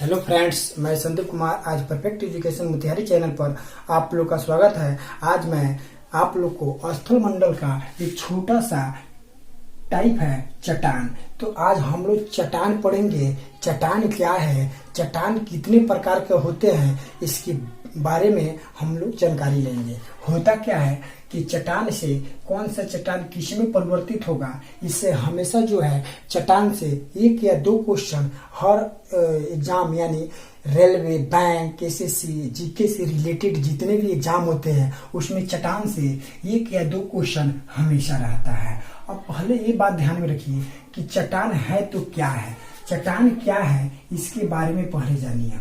Hello friends, मैं संदीप कुमार आज perfect education Motihari channel पर आप लोग का स्वागत है। आज मैं आप लोग को स्थल मंडल का एक छोटा सा टाइप है चट्टान। तो आज हम लोग चट्टान पढ़ेंगे। चट्टान क्या है, चट्टान कितने प्रकार के होते हैं, इसके बारे में हम लोग जानकारी लेंगे। होता क्या है कि चट्टान से कौन सा चट्टान किस में परिवर्तित होगा, इससे हमेशा जो है चट्टान से एक या दो क्वेश्चन हर एग्जाम यानी रेलवे, बैंक, एसएससी, जीके से रिलेटेड जितने भी एग्जाम होते हैं उसमें चट्टान से एक या दो क्वेश्चन हमेशा रहता है। अब पहले ये बात ध्यान में रखिए कि चट्टान है तो क्या है, चट्टान क्या है इसके बारे में पहले जानिए।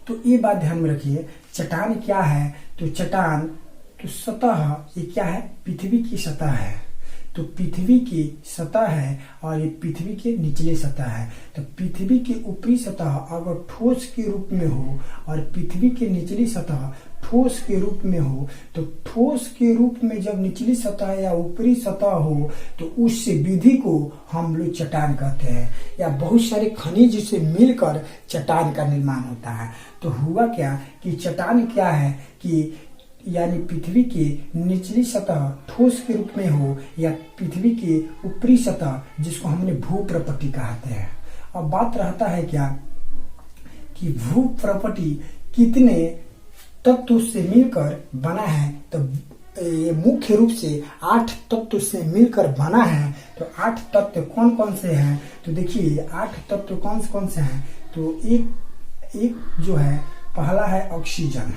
तो ये बात ध्यान में रखिए, चट्टान क्या है। तो चट्टान तो सतह, ये क्या है, पृथ्वी की सतह है। तो पृथ्वी की सतह है और ये पृथ्वी के निचले सतह है। तो पृथ्वी की ऊपरी सतह अगर ठोस के रूप में हो और पृथ्वी की निचली सतह ठोस के रूप में हो, तो ठोस के रूप में जब निचली सतह या ऊपरी सतह हो तो उस विधि को हम लोग चट्टान कहते हैं, या बहुत सारे खनिज से मिलकर चट्टान का निर्माण होता है। तो हुआ क्या कि चट्टान क्या है कि यानी पृथ्वी की निचली सतह ठोस के रूप में हो या पृथ्वी की ऊपरी सतह जिसको हमने भूप्रपट्टी कहते हैं। अब बात रहता है क्या कि भूप्रपट्टी कितने तत्व से मिलकर बना है। तो ये मुख्य रूप से 8 तत्व से मिलकर बना है। तो 8 तत्व कौन कौन से हैं, तो देखिए 8 तत्व कौन कौन से हैं। तो एक जो है पहला है ऑक्सीजन।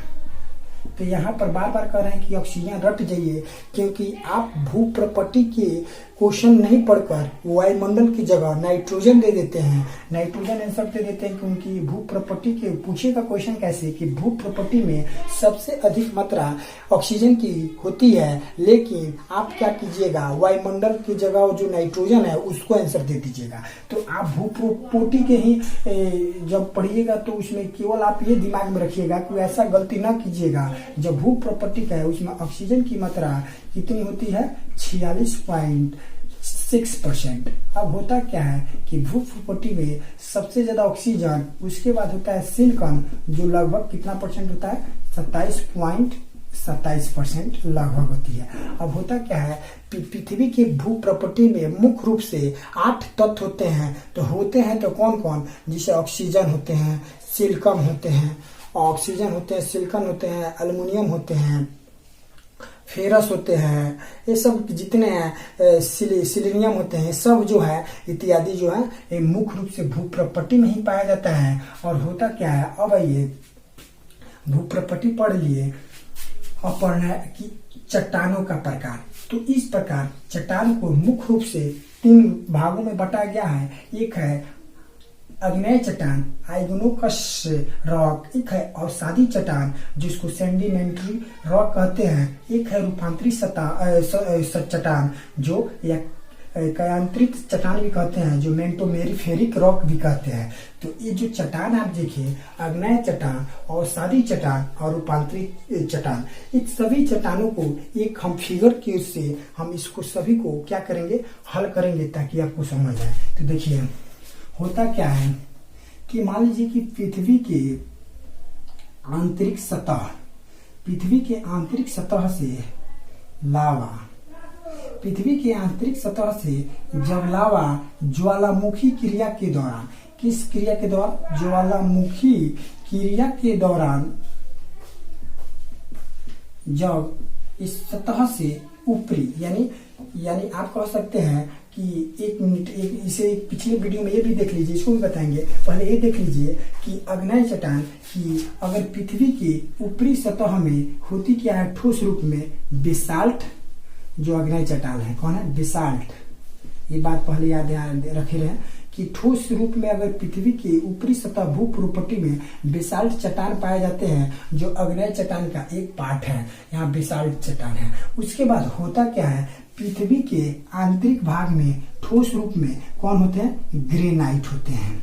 तो यहाँ पर बार बार कह रहे हैं कि ऑक्सीजन रट जाइए, क्योंकि आप भूप्रपट्टी के क्वेश्चन नहीं पढ़कर वायुमंडल की जगह नाइट्रोजन दे देते हैं। नाइट्रोजन आंसर दे देते हैं क्योंकि भूप्रपट्टी के पूछेगा क्वेश्चन कैसे कि भूप्रपट्टी में सबसे अधिक मात्रा ऑक्सीजन की होती है, लेकिन आप क्या कीजिएगा, वायुमंडल की जगह जो नाइट्रोजन है उसको आंसर दे दीजिएगा। तो आप भूप्रपट्टी के ही जब पढ़िएगा तो उसमें केवल आप ये दिमाग में रखिएगा कि ऐसा गलती ना कीजिएगा। जब भूप्रपट्टी का है उसमें ऑक्सीजन की मात्रा कितनी होती है, 46.6%। अब होता क्या है कि भूप्रपट्टी में सबसे ज्यादा ऑक्सीजन, उसके बाद होता है सिलिकॉन जो लगभग कितना परसेंट होता है, 27.27% लगभग होती है। अब होता क्या है, पृथ्वी की भूप्रपट्टी में मुख्य रूप से 8 तत्व होते हैं। तो होते हैं तो कौन कौन, जिसे ऑक्सीजन होते हैं, सिलिकॉन होते हैं, ऑक्सीजन होते हैं, सिलिकॉन होते हैं, एल्युमिनियम होते हैं, फेरस होते हैं, ये सब जितने हैं, सिलीनियम होते हैं, सब जो है इत्यादि जो है ये मुख्य रूप से भूप्रपट्टी में ही पाया जाता है। और होता क्या है, अब ये भूप्रपट्टी पढ़ लिए। अब पढ़ना है कि चट्टानों का प्रकार। तो इस प्रकार चट्टान को मुख्य रूप से 3 भागों में बांटा गया है। एक है आग्नेय चट्टान, आइग्नोकस रॉक। एक है अवसादी चट्टान जिसको सेडिमेंट्री रॉक कहते हैं। एक है रूपांतरित चट्टान जो या कयांतरित चट्टान भी कहते हैं, जो मेंटोमेरिफेरिक रॉक भी कहते हैं। तो ये जो चट्टान आप देखिए, आग्नेय चट्टान, अवसादी चट्टान और रूपांतरित चट्टान, इन सभी चट्टानों को एक हम फिगर के से हम इसको सभी को क्या करेंगे, हल करेंगे ताकि आपको समझ आए। तो देखिए होता क्या है कि मान लीजिए कि पृथ्वी के आंतरिक सतह से लावा, पृथ्वी के आंतरिक सतह से जब लावा ज्वालामुखी क्रिया के दौरान, किस क्रिया के दौरान, ज्वालामुखी क्रिया के दौरान जब इस सतह से ऊपरी यानी आप कह सकते हैं कि एक मिनट इसे पिछले वीडियो में ये भी देख लीजिए, इसको भी बताएंगे। पहले ये देख लीजिए कि आग्नेय चट्टान की अगर पृथ्वी की ऊपरी सतह में होती क्या है, ठोस रूप में बेसाल्ट, जो आग्नेय चट्टान है कौन है, बेसाल्ट। ये बात पहले याद रखे रहे कि ठोस रूप में अगर पृथ्वी की ऊपरी सतह भूप्रपट्टी में बेसाल्ट चट्टान पाए जाते हैं, जो आग्नेय चट्टान का एक पार्ट है, यहाँ बेसाल्ट चट्टान है। उसके बाद होता क्या है, पृथ्वी के आंतरिक भाग में ठोस रूप में कौन होते हैं, ग्रेनाइट होते हैं।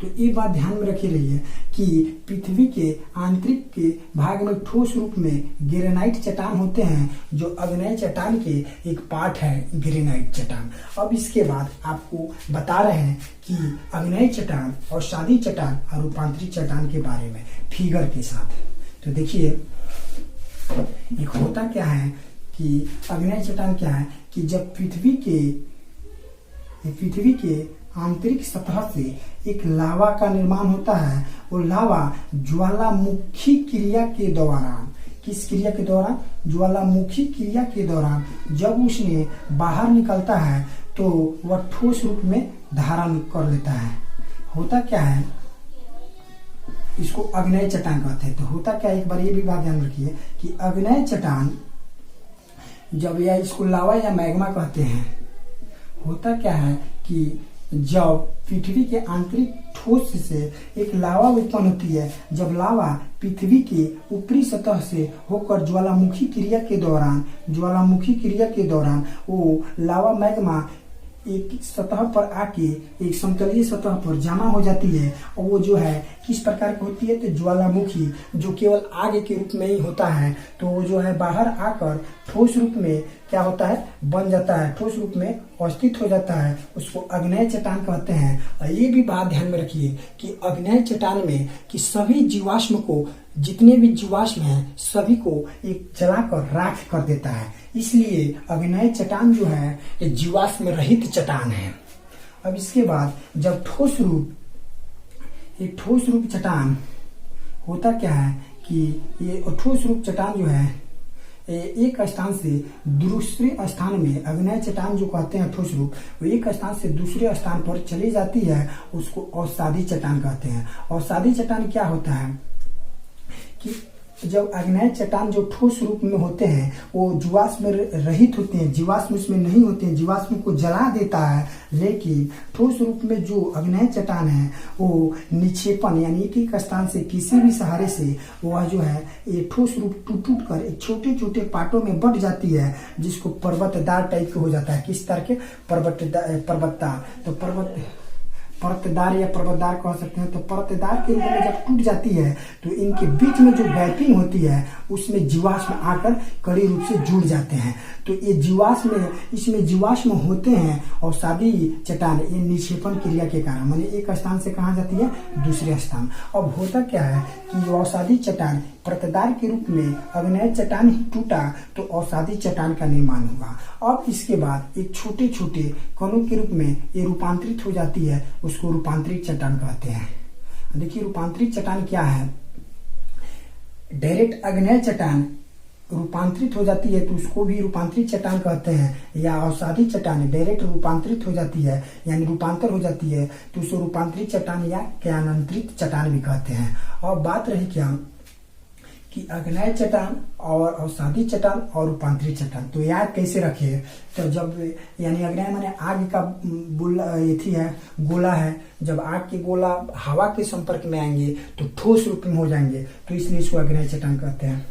तो ये बात ध्यान में रखी रहिए कि पृथ्वी के आंतरिक के भाग में ठोस रूप में ग्रेनाइट चट्टान होते हैं, जो अग्नेय चट्टान के एक पार्ट है ग्रेनाइट चट्टान। अब इसके बाद आपको बता रहे हैं कि अग्नेय चट्टान और सादी चट्टान और रूपांतरित चट्टान के बारे में फिगर के साथ। तो देखिए एक होता क्या है कि अग्नेय चट्टान क्या है कि जब पृथ्वी के आंतरिक सतह से एक लावा का निर्माण होता है, वो लावा ज्वालामुखी क्रिया के दौरान, किस क्रिया के दौरान? ज्वालामुखी क्रिया के दौरान जब उसने बाहर निकलता है तो वह ठोस रूप में धारण कर लेता है। होता क्या है, इसको अग्नेय चट्टान कहते हैं। तो होता क्या है, एक बार ये भी बात ध्यान रखिए कि अग्नेय चट्टान जब, या इसको लावा या मैग्मा कहते हैं, होता क्या है कि जब पृथ्वी के आंतरिक ठोस से एक लावा उत्पन्न होती है, जब लावा पृथ्वी के ऊपरी सतह से होकर ज्वालामुखी क्रिया के दौरान वो लावा मैग्मा एक सतह पर आके एक समतलीय सतह पर जमा हो जाती है, और वो जो है किस प्रकार की होती है, तो ज्वालामुखी जो केवल आग के रूप में ही होता है, तो वो जो है बाहर आकर ठोस रूप में क्या होता है, बन जाता है, ठोस रूप में अवस्थित हो जाता है, उसको अग्नेय चट्टान कहते हैं। और ये भी बात ध्यान में रखिए कि अग्नेय चट्टान में कि सभी जीवाश्म को, जितने भी जीवाश्म हैं सभी को एक जलाकर राख कर देता है, इसलिए अग्नेय चट्टान जो है ये जीवाश्म रहित चट्टान है। अब इसके बाद जब ठोस रूप चट्टान, होता क्या है कि ये ठोस रूप चट्टान जो है एक स्थान से दूसरे स्थान में, अग्नेय चट्टान जो कहते हैं ठोस रूप, वो एक स्थान से दूसरे स्थान पर चली जाती है, उसको अवसादी चट्टान कहते हैं। अवसादी चट्टान क्या होता है कि जब अग्नेय चट्टान जो ठोस रूप में होते हैं वो जीवाश्म रहित होते हैं, जीवाश्म उसमें नहीं होते हैं, जीवाश्म को जला देता है, लेकिन ठोस रूप में जो अग्नेय चट्टान है वो निक्षेपण यानी एक स्थान से किसी भी सहारे से वह जो है ये ठोस रूप टूट कर छोटे छोटे पार्टों में बट जाती है, जिसको पर्वतदार टाइप के हो जाता है। किस तरह के? पर्वतदार। तो परतदार या पर्वतदार कह सकते हैं। तो परतदार के रूप में जब टूट जाती है तो इनके बीच में जो गैपिंग होती है उसमें जीवाश्म आकर कड़ी रूप से जुड़ जाते हैं। तो ये इसमें जीवाश्म होते हैं और सादी चट्टान ये निक्षेपण क्रिया के कारण माने एक स्थान से कहाँ जाती है, दूसरे स्थान। अब होता क्या है कि अवसादी चट्टान परतदार के रूप में अग्नेय चट्टान ही टूटा तो अवसादी चट्टान का निर्माण हुआ। अब इसके बाद एक छोटे छोटे कणों के रूप में ये रूपांतरित हो जाती है, उसको रूपांतरित चट्टान कहते हैं। देखिए रूपांतरित चट्टान क्या है, डायरेक्ट अग्नेय चट्टान रूपांतरित हो जाती है तो उसको भी रूपांतरित चट्टान कहते हैं, या अवसादी चट्टान डायरेक्ट रूपांतरित हो जाती है यानी रूपांतर हो जाती है तो उसको रूपांतरित चट्टान या क्रियान्वित चट्टान भी कहते हैं। और बात रही क्या कि अग्नेय चट्टान और अवसादी चट्टान और रूपांतरित चट्टान, तो याद कैसे रखे, तो जब यानी अग्नेय माने आग का गोला है, जब आग के गोला हवा के संपर्क में आएंगे तो ठोस रूप में हो जाएंगे, तो इसलिए इसको अग्नेय चट्टान कहते हैं।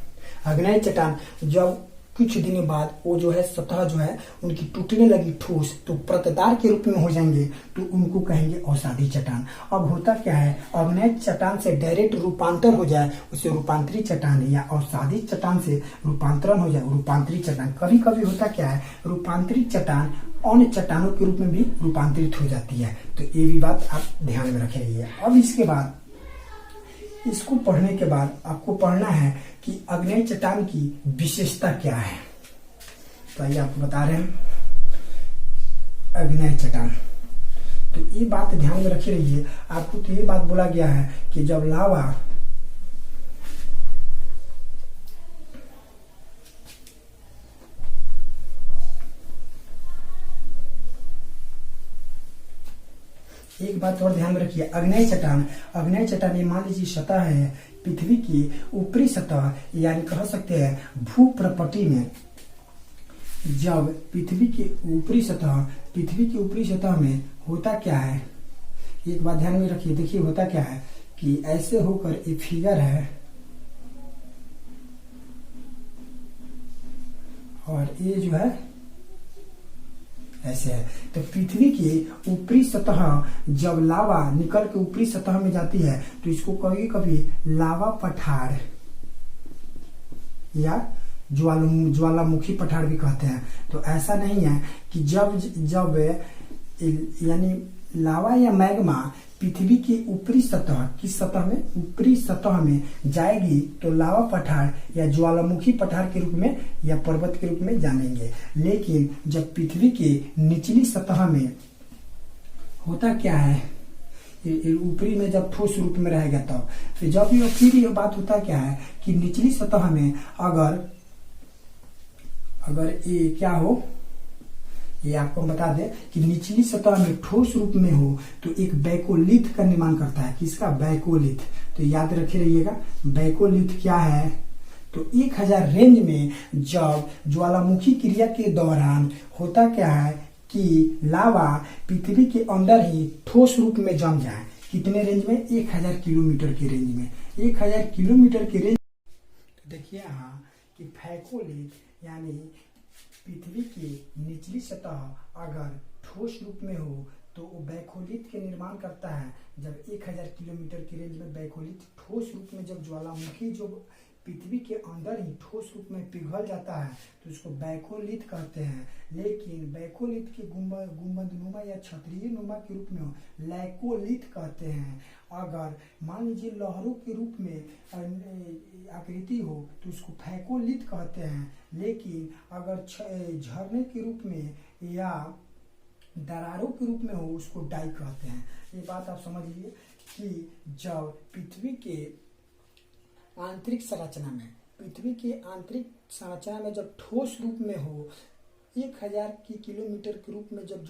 अग्नेय चट्टान जब कुछ दिनों बाद वो जो है सतह जो है उनकी टूटने लगी ठोस तो परतदार के रूप में हो जाएंगे तो उनको कहेंगे अवसादी चट्टान। अब होता क्या है, अग्नेय चट्टान से डायरेक्ट रूपांतर हो जाए उसे रूपांतरित चट्टान, या अवसादी चट्टान से रूपांतरण हो जाए रूपांतरित चट्टान। कभी कभी होता क्या है, रूपांतरित चट्टान अन्य चट्टानों के रूप में भी रूपांतरित हो जाती है। तो ये भी बात आप ध्यान में रखिए। अब इसके बाद इसको पढ़ने के बाद आपको पढ़ना है कि अग्नेय चट्टान की विशेषता क्या है। तो आइए आपको बता रहे हैं अग्नेय चट्टान। तो ये बात ध्यान में रखे रहिए। आपको तो ये बात बोला गया है कि जब लावा एक बात और ध्यान में रखिए, अग्नेय चट्टान ये मान लीजिए सतह है पृथ्वी की ऊपरी सतह यानी कह सकते हैं भूप्रपटी में। जब पृथ्वी की ऊपरी सतह में होता क्या है, एक बात ध्यान में रखिए। देखिए होता क्या है कि ऐसे होकर एक फिगर है और ये जो है ऐसे है। तो पृथ्वी की ऊपरी सतह जब लावा निकल के ऊपरी सतह में जाती है तो इसको कभी कभी लावा पठार या ज्वालामुखी पठार भी कहते हैं। तो ऐसा नहीं है कि जब जब यानी लावा या मैग्मा पृथ्वी की ऊपरी सतह की सतह में ऊपरी सतह में जाएगी तो लावा पठार या ज्वालामुखी पठार के रूप में या पर्वत के रूप में जानेंगे। लेकिन जब पृथ्वी के निचली सतह में होता क्या है, ऊपरी में जब ठोस रूप में रहेगा तब तो जब ये फिर ये बात होता क्या है कि निचली सतह में अगर ये क्या हो, ये आपको हम बता दें कि निचली सतह में ठोस रूप में हो तो एक बैकोलिथ का निर्माण करता है। किसका? बैकोलिथ। तो याद रखे रहिएगा बैकोलिथ क्या है। तो 1000 रेंज में जब ज्वालामुखी क्रिया के दौरान होता क्या है कि लावा पृथ्वी के अंदर ही ठोस रूप में जम जाए। कितने रेंज में? 1000 किलोमीटर के रेंज में। 1000 किलोमीटर के रेंज। तो देखिए यहाँ कि बैकोलिथ यानी पृथ्वी की निचली सतह अगर ठोस रूप में हो तो वो बैकोलिथ के निर्माण करता है। जब 1000 किलोमीटर की रेंज में बैकोलिथ ठोस रूप में जब ज्वालामुखी जो पृथ्वी के अंदर ही ठोस रूप में पिघल जाता है तो उसको बैकोलिथ कहते हैं। लेकिन बैकोलिथ के गुंबदनुमा या छतरीय नुमा के रूप में लैकोलिथ कहते हैं। अगर मान लीजिए लहरों के रूप में आकृति हो तो उसको फैकोलिथ कहते हैं। लेकिन अगर झरने के रूप में या दरारों के रूप में हो उसको डाई कहते हैं। ये बात आप समझ लीजिए कि जब पृथ्वी के आंतरिक संरचना में जब ठोस रूप में हो 1000 किलोमीटर के रूप में जब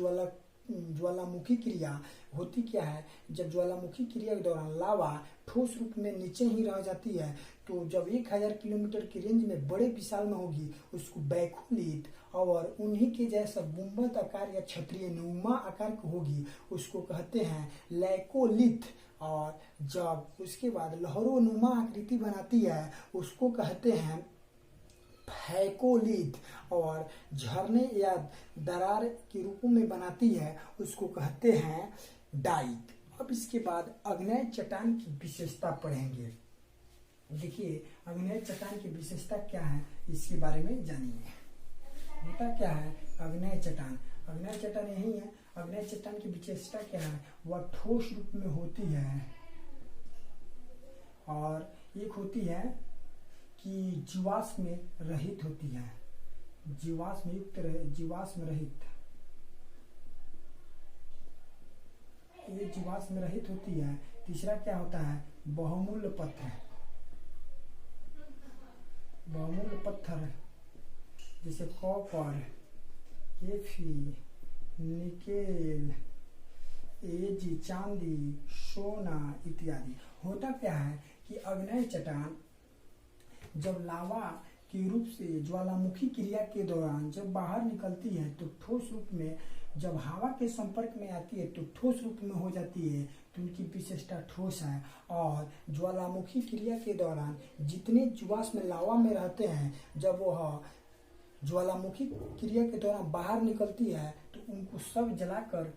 ज्वालामुखी क्रिया होती क्या है, जब ज्वालामुखी क्रिया के दौरान लावा ठोस रूप में नीचे ही रह जाती है तो जब 1000 किलोमीटर की रेंज में बड़े विशाल में होगी उसको बैकोलिथ, और उन्हीं के जैसा गुंबद आकार या क्षत्रिय नुमा आकार की होगी उसको कहते हैं लैकोलिथ। और जब उसके बाद लहरों नुमा आकृति बनाती है उसको कहते हैं फैकोलिथ, और झरने या दरार के रूपों में बनाती है उसको कहते हैं डाइक। अब इसके बाद आग्नेय चट्टान की विशेषता पढ़ेंगे। देखिए आग्नेय चट्टान की विशेषता क्या है इसके बारे में जानिए। होता क्या है आग्नेय चट्टान? आग्नेय चट्टान यही है। आग्नेय चट्टान की विशेषता क्या है? वह ठोस रूप में होती है और एक होती है कि जीवाश्म में रहित होती है। जीवाश्म रहित, ये जीवाश्म रहित होती है। तीसरा क्या होता है? बहुमूल्य पत्थर जैसे कॉपर, एफी, निकेल, एजी, चांदी, सोना इत्यादि। होता क्या है कि आग्नेय चट्टान जब लावा के रूप से ज्वालामुखी क्रिया के दौरान जब बाहर निकलती है तो ठोस रूप में, जब हवा के संपर्क में आती है तो ठोस रूप में हो जाती है तो उनकी विशेषता ठोस है। और ज्वालामुखी क्रिया के दौरान जितने जीवाश्म लावा में रहते हैं जब वह ज्वालामुखी क्रिया के दौरान बाहर निकलती है तो उनको सब जलाकर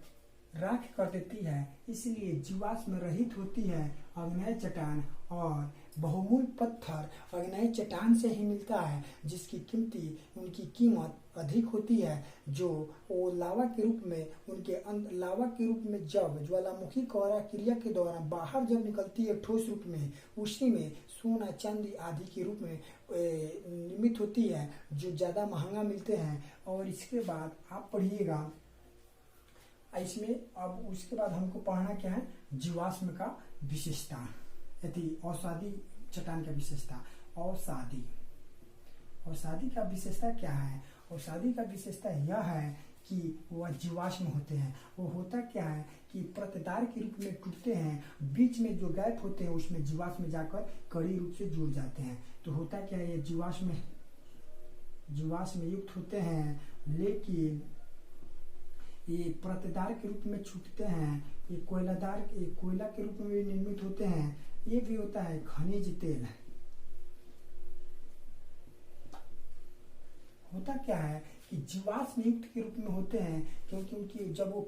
राख कर देती है। इसलिए जीवाश्म रहित होती है आग्नेय चट्टान। और बहुमूल्य पत्थर आग्नेय चट्टान से ही मिलता है जिसकी उनकी कीमत अधिक होती है। जो वो लावा के रूप में जब ज्वालामुखी क्रिया के दौरान बाहर जब निकलती है ठोस रूप में, उसी में सोना, चांदी आदि के रूप में निर्मित होती है जो ज्यादा महंगा मिलते हैं। और इसके बाद आप पढ़िएगा इसमें। अब उसके बाद हमको पढ़ना क्या है? जीवाश्म का विशेषता, औषधि चट्टान का विशेषता। औषधि का विशेषता क्या है? औषधि का विशेषता यह है कि वह जीवाश्म होते हैं। वो होता क्या है कि प्रत्यदार के रूप में टूटते हैं, बीच में जो गैप होते हैं उसमें जीवाश्म जाकर कड़ी रूप से जुड़ जाते हैं। तो होता क्या है, ये जीवाश्म युक्त होते हैं लेकिन ये प्रत्यदार के रूप में छूटते हैं। ये कोयला के रूप में भी निर्मित होते हैं। ये भी होता है खनिज तेल। होता क्या है कि जीवाश्म युक्त के रूप में होते हैं, क्योंकि उनकी जब वो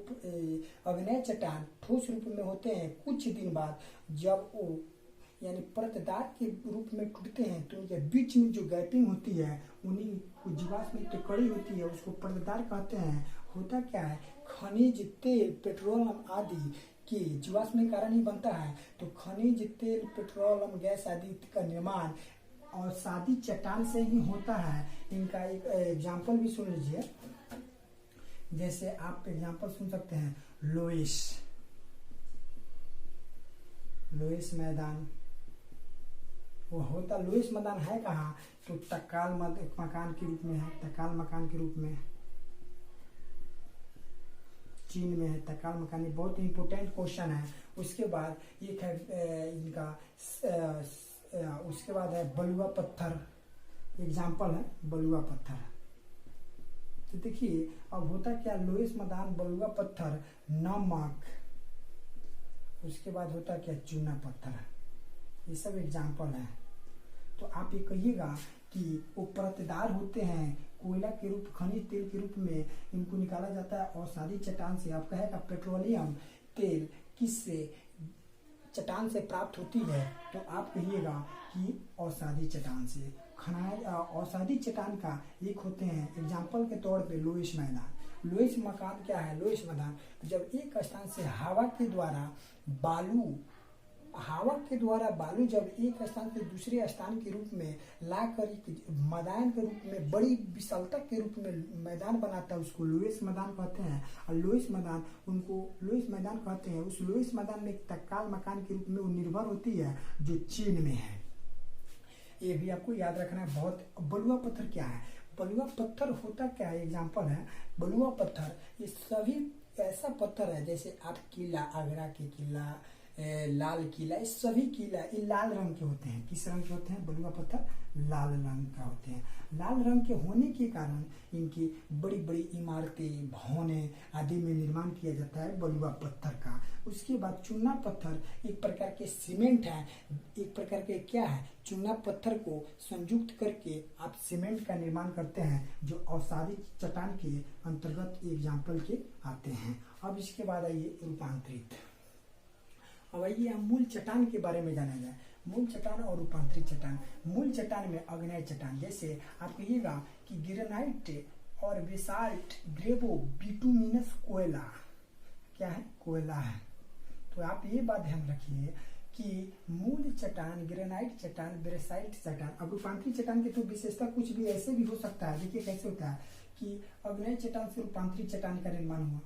अग्नेय चट्टान ठोस रूप में होते हैं, कुछ दिन बाद जब वो यानी परतदार के रूप में टूटते हैं तो उनके बीच में जो गैपिंग होती है उन्हीं को जीवाश्म युक्त कड़ी होती है, उसको परतदार कहते हैं। होता क्या है, खनिज तेल पेट्रोलियम आदि की जीवाश्म के कारण ही बनता है। तो खनिज तेल पेट्रोलियम गैस आदि का निर्माण और सादी चट्टान से ही होता है। इनका एक एग्जाम्पल भी सुन लीजिए, जैसे आप एग्जाम्पल सुन सकते हैं लोएस मैदान। वो होता लोएस मैदान है कहाँ, तो तक्काल मकान के रूप में है, तक्काल मकान के रूप में चीन में है। तक्काल मकान बहुत इंपोर्टेंट क्वेश्चन है। उसके बाद एक है इनका उसके बाद है बलुआ पत्थर, एग्जाम्पल है बलुआ पत्थर। तो देखिए अब होता क्या, लोएस मैदान, बलुआ पत्थर, नमक, उसके बाद होता क्या चूना पत्थर, ये सब एग्जाम्पल है। तो आप ये कहिएगा कि वो परतदार होते हैं, कोयला के रूप, खनिज तेल के रूप में इनको निकाला जाता है और सादी चट्टान से। आप कहेगा पेट्रोलियम तेल किससे, चट्टान से प्राप्त होती है, तो आप कहिएगा कि औसादी चट्टान से। औसादी चट्टान का एक होते हैं एग्जाम्पल के तौर पे लोएस मैदान। लोएस मकान क्या है, लोएस मैदान जब एक स्थान से हवा के द्वारा बालू जब एक स्थान से दूसरे स्थान के रूप में लाकर एक मैदान के रूप में बड़ी विशालता के रूप में मैदान बनाता है, उसको लोएस मैदान कहते हैं। और लोएस मैदान उनको लोएस मैदान कहते हैं। उस लोएस मैदान में एक तत्काल मकान के रूप में वो निर्भर होती है जो चीन में है। ये भी आपको याद रखना है बहुत। बलुआ पत्थर क्या है, बलुआ पत्थर होता क्या है, एग्जाम्पल है बलुआ पत्थर। ये सभी ऐसा पत्थर है जैसे आप किला, आगरा के किला, लाल किला, ये सभी किला ये लाल रंग के होते हैं। किस रंग के होते हैं, बलुआ पत्थर लाल रंग का होते हैं। लाल रंग के होने के कारण इनकी बड़ी बड़ी इमारतें, भवनें आदि में निर्माण किया जाता है बलुआ पत्थर का। उसके बाद चूना पत्थर एक प्रकार के सीमेंट है, एक प्रकार के क्या है, चूना पत्थर को संयुक्त करके आप सीमेंट का निर्माण करते हैं, जो औसादी चट्टान के अंतर्गत एग्जाम्पल के आते हैं। अब इसके बाद आइए रूपांतरित। अब आइए हम मूल चट्टान के बारे में जाना जाए। मूल चट्टान और रूपांतरित चट्टान। मूल चट्टान में अग्नेय चट्टान, जैसे आप कहिएगा कि ग्रेनाइट और बेसाल्ट, ग्रेवो, बिटुमिनस कोयला क्या है, कोयला है। तो आप ये बात ध्यान रखिए कि मूल चट्टान, ग्रेनाइट चट्टान, बेसाल्ट चट्टान। अब रूपांतरित चट्टान की तो विशेषता कुछ भी ऐसे भी हो सकता है। देखिए कैसे होता है कि अग्नेय चट्टान से रूपांतरित चट्टान का निर्माण हुआ,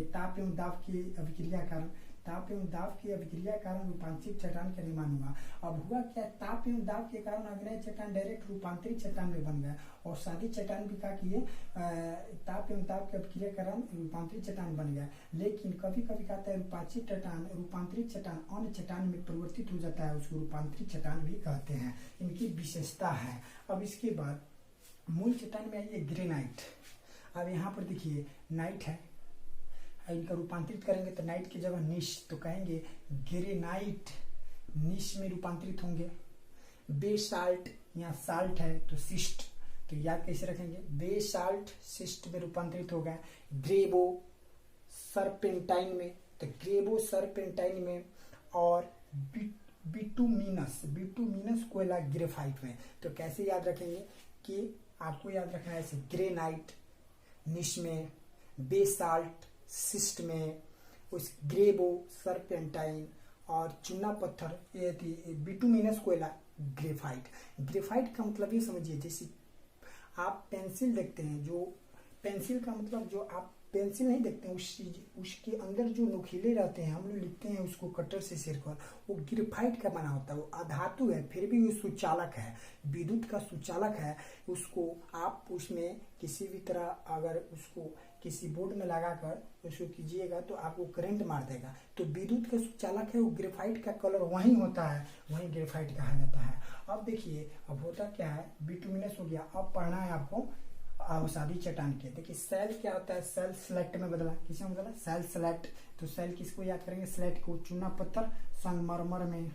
ताप एवं दाब की अभिक्रिया कारण, ताप एवं दाब की अभिक्रिया कारण रूपांतरित चट्टान का निर्माण हुआ। अब हुआ क्या, ताप एवं दाब के कारण अग्नेय चट्टान डायरेक्ट रूपांतरित चट्टान में बन गया, और सादी चट्टान भी क्या किए, ताप एवं दाब की अभिक्रिया के कारण रूपांतरित चट्टान बन गया। लेकिन कभी कभी कहता है रूपांतरित चट्टान अन्य चट्टान में परिवर्तित हो जाता है, उसको रूपांतरित चट्टान भी कहते हैं। इनकी विशेषता है। अब इसके बाद मूल चट्टान में आइए ग्रेनाइट। अब यहाँ पर देखिए नाइट है, इनका रूपांतरित करेंगे तो नाइट की जगह निश, तो कहेंगे ग्रेनाइट, निश में रूपांतरित होंगे। बेसाल्ट, यहाँ साल्ट है तो सिस्ट, तो याद कैसे रखेंगे, बेसाल्ट सिस्ट में रूपांतरित हो गया। ग्रेवो सरपेंटाइन में, तो ग्रेवो सरपेंटाइन में। और बिटुमिनस कोयला ग्रेफाइट में। तो कैसे याद रखेंगे कि आपको याद रखना है ऐसे, ग्रेनाइट निश में, बेसाल्ट सिस्ट में, उस ग्रेवो सरपेंटाइन और चूना पत्थर ये बिटुमिनस कोयला ग्रेफाइट। ग्रेफाइट का मतलब ये समझिए, जैसे आप पेंसिल देखते हैं, जो पेंसिल का मतलब जो आप पेंसिल नहीं देखते हैं, उसके अंदर जो नुकीले रहते हैं, हम लोग लिखते हैं उसको कटर से सिरकर, वो ग्रेफाइट का बना होता है। वो अधातु है फिर भी वो सुचालक है, विद्युत का सुचालक है। उसको आप उसमें किसी भी तरह अगर उसको किसी बोर्ड में लगाकर उसको कीजिएगा तो आपको करंट मार देगा। तो विद्युत का सुचालक है वो। ग्रेफाइट का कलर वही होता है, वही ग्रेफाइट कहा जाता है। अब देखिए अब होता क्या है, बिटुमिनस हो गया। अब पढ़ना है आपको औसादी चट्टान के। देखिए सेल क्या होता है, सेल स्लेट में बदला। किसमें बदला, सेल स्लेट। तो सेल किसको याद करेंगे, स्लेट को। चूना पत्थर संगमरमर में,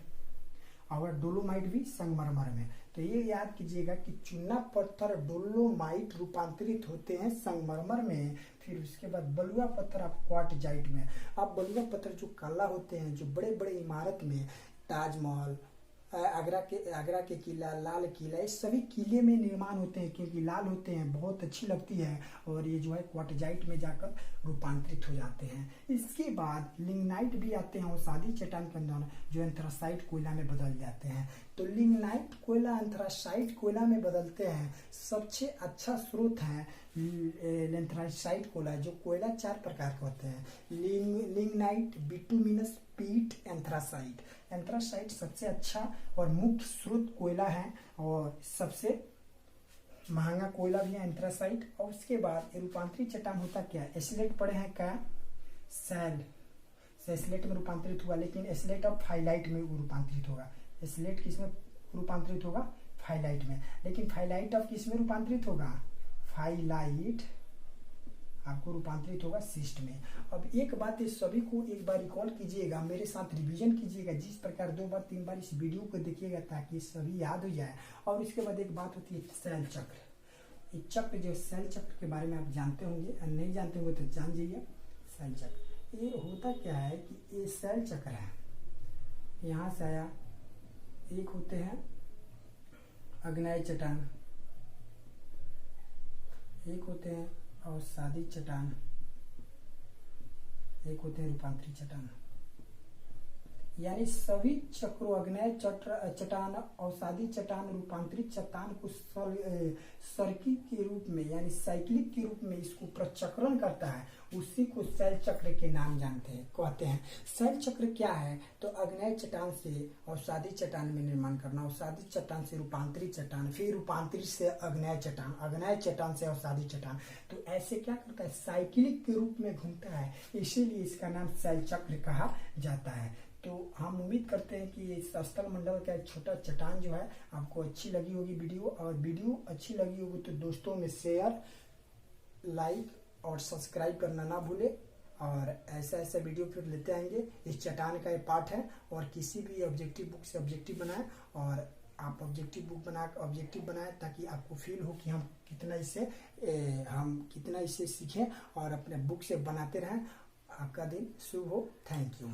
और डोलोमाइट भी संगमरमर में। तो ये याद कीजिएगा कि चूना पत्थर डोलोमाइट रूपांतरित होते हैं संगमरमर में, फिर उसके बाद बलुआ पत्थर आप क्वार्टजाइट में। अब बलुआ पत्थर जो काला होते हैं, जो बड़े बड़े इमारत में, ताजमहल, आगरा के किला, लाल किला, ये सभी किले में निर्माण होते हैं, क्योंकि लाल होते हैं, बहुत अच्छी लगती है, और ये जो है क्वार्टजाइट में जाकर रूपांतरित हो जाते हैं। इसके बाद लिग्नाइट भी आते हैं, और सादी चट्टान के अंदर जो एंथ्रासाइट कोयला में बदल जाते हैं। तो लिग्नाइट कोयला एंथ्रासाइट कोयला में बदलते हैं। सबसे अच्छा स्रोत है एंथ्रासाइट कोयला। जो कोयला 4 प्रकार के होते हैं, लिग्नाइट, बिटुमिनस, पीट, एंथ्रासाइट। एंथ्रासाइट सबसे अच्छा और मुख्य स्रोत कोयला है, और सबसे महंगा कोयला भी है एंथ्रासाइट। और उसके बाद रूपांतरित चट्टान होता क्या है, एस्लेट पड़े हैं क्या, सैल से एस्लेट में रूपांतरित हुआ, लेकिन एस्लेट अब फाइलाइट में रूपांतरित होगा। एस्लेट किस में रूपांतरित होगा, फाइलाइट में। लेकिन फाइलाइट अब किस में रूपांतरित होगा, फाइलाइट आपको रूपांतरित होगा सिस्ट में। अब एक बात इस सभी को एक बार रिकॉल कीजिएगा, मेरे साथ रिवीजन कीजिएगा, जिस प्रकार 2 बार 3 बार इस वीडियो को देखिएगा ताकि सभी याद हो जाए। और इसके बाद एक बात होती है सेल चक्र। ये चक्र जो सेल चक्र के बारे में आप जानते होंगे, नहीं जानते होंगे तो जान जाइए। सेल चक्र ये होता क्या है कि ये सेल चक्र है, यहाँ से आया, एक होते हैं आग्नेय चट्टान, एक होते हैं अवसादी चट्टान, एक होते हैं रूपांतरित चट्टान। यानी सभी चक्रों, आग्नेय चट्टान, अवसादी चट्टान, रूपांतरित चट्टान को सर्किट के रूप में यानी साइक्लिक के रूप में इसको प्रचक्रण करता है, उसी को सेल चक्र के नाम जानते हैं, कहते हैं। सेल चक्र क्या है, तो आग्नेय चट्टान से अवसादी चट्टान में निर्माण करना, अवसादी चट्टान से रूपांतरित चट्टान, फिर रूपांतरित से आग्नेय चट्टान, आग्नेय चट्टान से अवसादी चट्टान। तो ऐसे क्या करता है, साइक्लिक के रूप में घूमता है, इसीलिए इसका नाम सेल चक्र कहा जाता है। तो हम उम्मीद करते हैं कि इस स्थल मंडल का एक छोटा चट्टान जो है आपको अच्छी लगी होगी वीडियो, और वीडियो अच्छी लगी होगी तो दोस्तों में शेयर, लाइक और सब्सक्राइब करना ना भूले। और ऐसा ऐसा वीडियो फिर लेते आएंगे। इस चट्टान का ये पार्ट है, और किसी भी ऑब्जेक्टिव बुक से ऑब्जेक्टिव बनाएं, और आप ऑब्जेक्टिव बुक ऑब्जेक्टिव बनाएं ताकि आपको फील हो कि हम कितना इसे सीखें और अपने बुक से बनाते रहें। आपका दिन शुभ हो। Thank you.